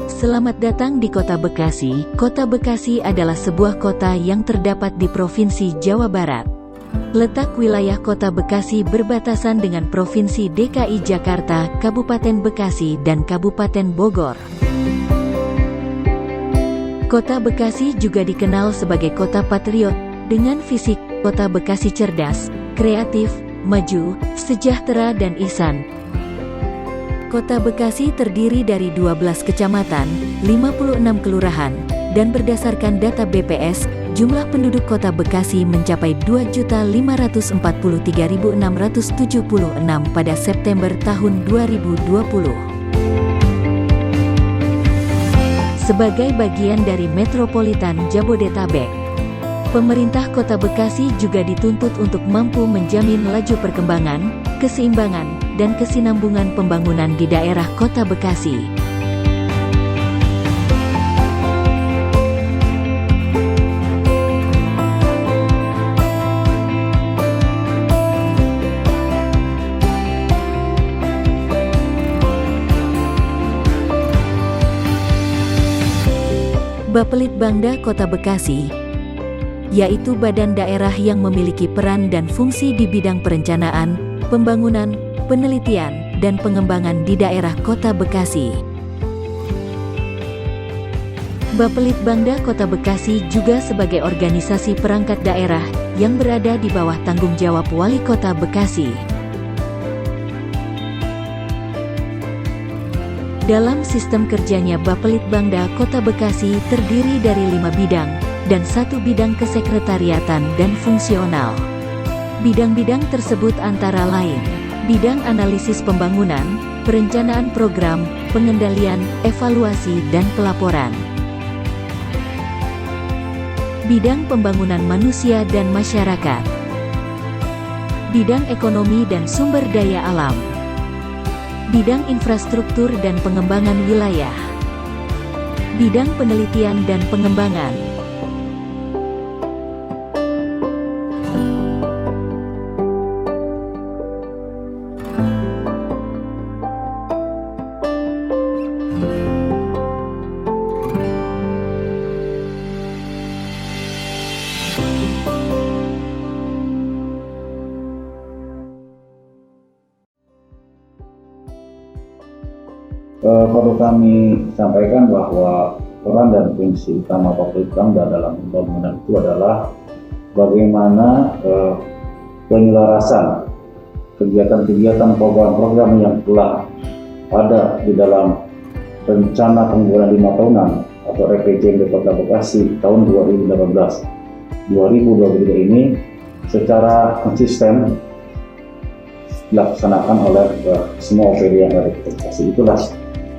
Selamat datang di Kota Bekasi. Kota Bekasi adalah sebuah kota yang terdapat di Provinsi Jawa Barat. Letak wilayah Kota Bekasi berbatasan dengan Provinsi DKI Jakarta, Kabupaten Bekasi, dan Kabupaten Bogor. Kota Bekasi juga dikenal sebagai kota patriot, dengan visi Kota Bekasi cerdas, kreatif, maju, sejahtera, dan ihsan. Kota Bekasi terdiri dari 12 kecamatan, 56 kelurahan, dan berdasarkan data BPS, jumlah penduduk Kota Bekasi mencapai 2.543.676 pada September tahun 2020. Sebagai bagian dari Metropolitan Jabodetabek, pemerintah Kota Bekasi juga dituntut untuk mampu menjamin laju perkembangan, keseimbangan, dan kesinambungan pembangunan di daerah Kota Bekasi. Bapelitbangda Kota Bekasi, yaitu badan daerah yang memiliki peran dan fungsi di bidang perencanaan, pembangunan, penelitian, dan pengembangan di daerah Kota Bekasi. Bapelitbangda Kota Bekasi juga sebagai organisasi perangkat daerah yang berada di bawah tanggung jawab Wali Kota Bekasi. Dalam sistem kerjanya, Bapelitbangda Kota Bekasi terdiri dari 5 bidang, dan 1 bidang kesekretariatan dan fungsional. Bidang-bidang tersebut antara lain: bidang analisis pembangunan, perencanaan program, pengendalian, evaluasi, dan pelaporan. Bidang pembangunan manusia dan masyarakat. Bidang ekonomi dan sumber daya alam. Bidang infrastruktur dan pengembangan wilayah. Bidang penelitian dan pengembangan. Perlu kami sampaikan bahwa peran dan fungsi utama Bapelitbangda dalam pembangunan itu adalah bagaimana penyelarasan kegiatan-kegiatan program-program yang telah ada di dalam rencana pembangunan 5 tahunan atau RPJMD Kota Bekasi tahun 2018-2023 ini secara konsisten dilaksanakan oleh semua OPD yang ada di Bekasi. Itulah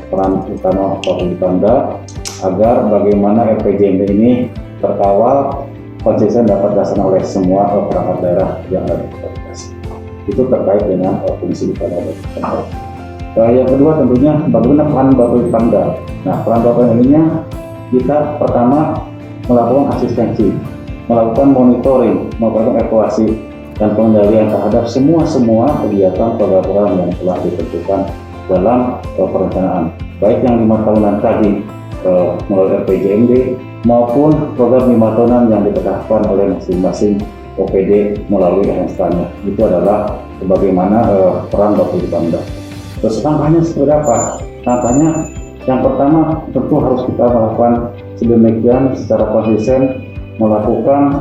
peran utama Bapelitbangda agar bagaimana RPJMD ini terkawal, konsisten dapat dilaksanakan oleh semua perangkat daerah yang ada di Kota Bekasi. Itu terkait dengan fungsi utama Bapelitbangda. Yang kedua tentunya bagaimana peran Bapelitbangda. Nah, peran Bapelitbangda kita pertama melakukan asistensi, melakukan monitoring, melakukan evaluasi dan pengendalian terhadap semua kegiatan program-program yang telah ditentukan dalam perencanaan, baik yang 5 tahunan tadi melalui RPJMD maupun program 5 tahunan yang ditetapkan oleh masing-masing OPD melalui RSK-nya. Itu adalah bagaimana peran Bapelitbangda. Terus langkahnya seperti apa? Langkahnya yang pertama tentu harus kita melakukan sedemikian secara konsisten, melakukan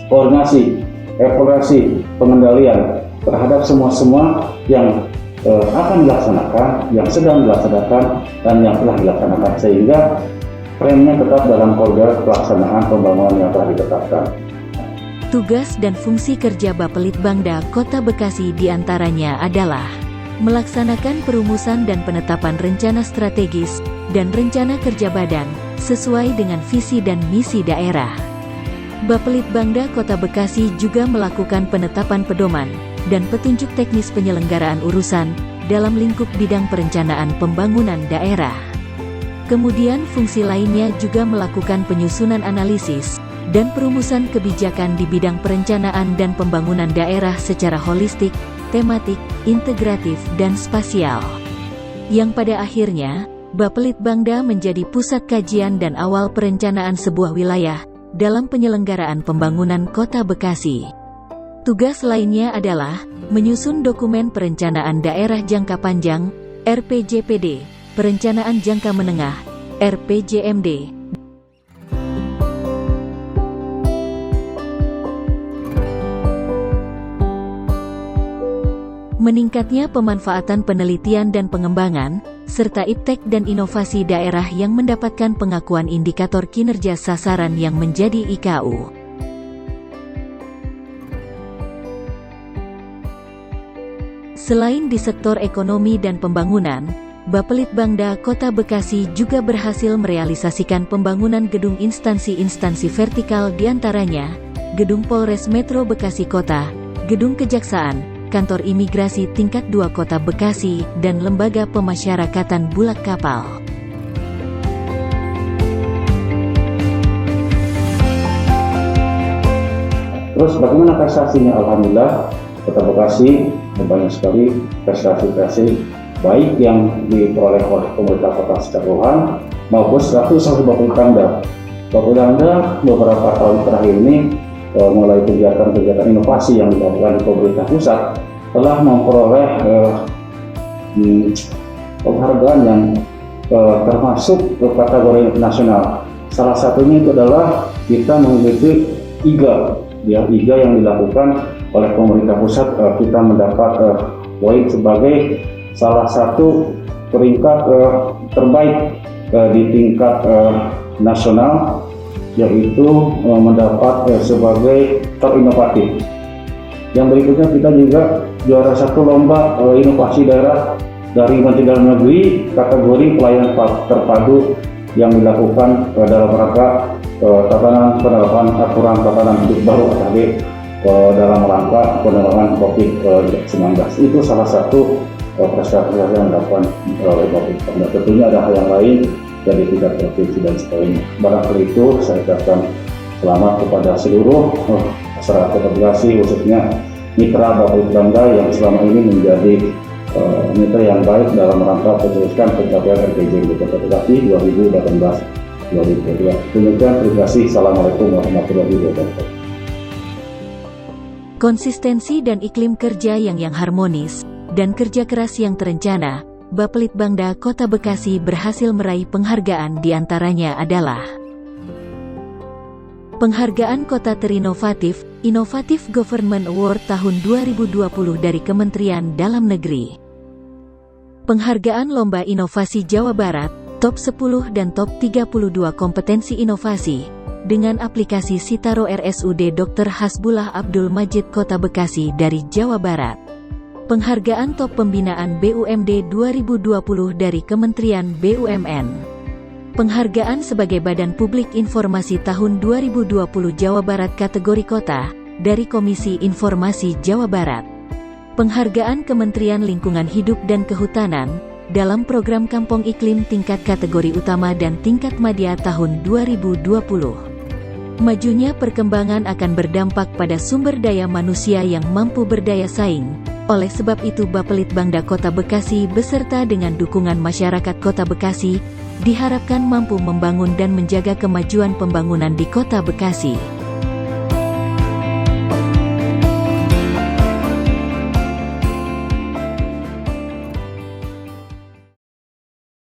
koordinasi, evaluasi, pengendalian terhadap semua yang akan dilaksanakan, yang sedang dilaksanakan, dan yang telah dilaksanakan, sehingga frame-nya tetap dalam koridor pelaksanaan pembangunan yang telah ditetapkan. Tugas dan fungsi kerja Bapelitbangda Kota Bekasi diantaranya adalah melaksanakan perumusan dan penetapan rencana strategis dan rencana kerja badan sesuai dengan visi dan misi daerah. Bapelitbangda Kota Bekasi juga melakukan penetapan pedoman dan petunjuk teknis penyelenggaraan urusan dalam lingkup bidang perencanaan pembangunan daerah. Kemudian fungsi lainnya juga melakukan penyusunan analisis dan perumusan kebijakan di bidang perencanaan dan pembangunan daerah secara holistik, tematik, integratif, dan spasial. yang pada akhirnya, Bapelitbangda menjadi pusat kajian dan awal perencanaan sebuah wilayah dalam penyelenggaraan pembangunan Kota Bekasi. Tugas lainnya adalah menyusun dokumen perencanaan daerah jangka panjang, RPJPD, perencanaan jangka menengah, RPJMD, meningkatnya pemanfaatan penelitian dan pengembangan, serta iptek dan inovasi daerah yang mendapatkan pengakuan indikator kinerja sasaran yang menjadi IKU. Selain di sektor ekonomi dan pembangunan, Bapelitbangda Kota Bekasi juga berhasil merealisasikan pembangunan gedung instansi-instansi vertikal diantaranya, Gedung Polres Metro Bekasi Kota, Gedung Kejaksaan, Kantor Imigrasi Tingkat 2 Kota Bekasi, dan Lembaga Pemasyarakatan Bulak Kapal. Terus bagaimana prestasinya? Alhamdulillah, Kota Bekasi banyak sekali prestasi-prestasi baik yang diperoleh oleh pemerintah kota secara keseluruhan maupun selaku Bapelitbangda. Bapelitbangda beberapa tahun terakhir ini mulai kegiatan-kegiatan inovasi yang dilakukan di pemerintah pusat telah memperoleh penghargaan yang termasuk kategori internasional. Salah satunya itu adalah kita memiliki IGA yang dilakukan oleh pemerintah pusat. Kita mendapat poin sebagai salah satu peringkat terbaik di tingkat nasional, yaitu mendapat sebagai terinovatif. Yang berikutnya kita juga juara satu lomba inovasi daerah dari Menteri Dalam Negeri kategori pelayanan terpadu yang dilakukan dalam rangka tatanan penerapan aturan tatanan hidup baru ATHB dalam rangka penanganan COVID-19. Itu salah satu prestasi yang dilakukan oleh Bapelitbangda. Tentunya ada hal yang lain dari tingkat provinsi dan sebagainya. Barangkali itu saya ucapkan selamat kepada seluruh masyarakat Kota Bekasi, khususnya mitra Bapelitbangda yang selama ini menjadi mitra yang baik dalam rangka mewujudkan pencapaian RPJMD Kota Bekasi 2018-2023. Demikian, terima kasih. Assalamualaikum warahmatullahi wabarakatuh. Konsistensi dan iklim kerja yang harmonis dan kerja keras yang terencana, Bapelitbangda Kota Bekasi berhasil meraih penghargaan, diantaranya adalah Penghargaan Kota Terinovatif, Innovative Government Award tahun 2020 dari Kementerian Dalam Negeri. Penghargaan Lomba Inovasi Jawa Barat, Top 10 dan Top 32 Kompetensi Inovasi, dengan aplikasi Sitaro RSUD Dr. Hasbullah Abdul Majid Kota Bekasi dari Jawa Barat. Penghargaan Top Pembinaan BUMD 2020 dari Kementerian BUMN. Penghargaan sebagai Badan Publik Informasi tahun 2020 Jawa Barat kategori Kota, dari Komisi Informasi Jawa Barat. Penghargaan Kementerian Lingkungan Hidup dan Kehutanan, dalam program Kampung Iklim tingkat kategori utama dan tingkat madya tahun 2020. Majunya perkembangan akan berdampak pada sumber daya manusia yang mampu berdaya saing. Oleh sebab itu Bapelitbangda Kota Bekasi beserta dengan dukungan masyarakat Kota Bekasi diharapkan mampu membangun dan menjaga kemajuan pembangunan di Kota Bekasi.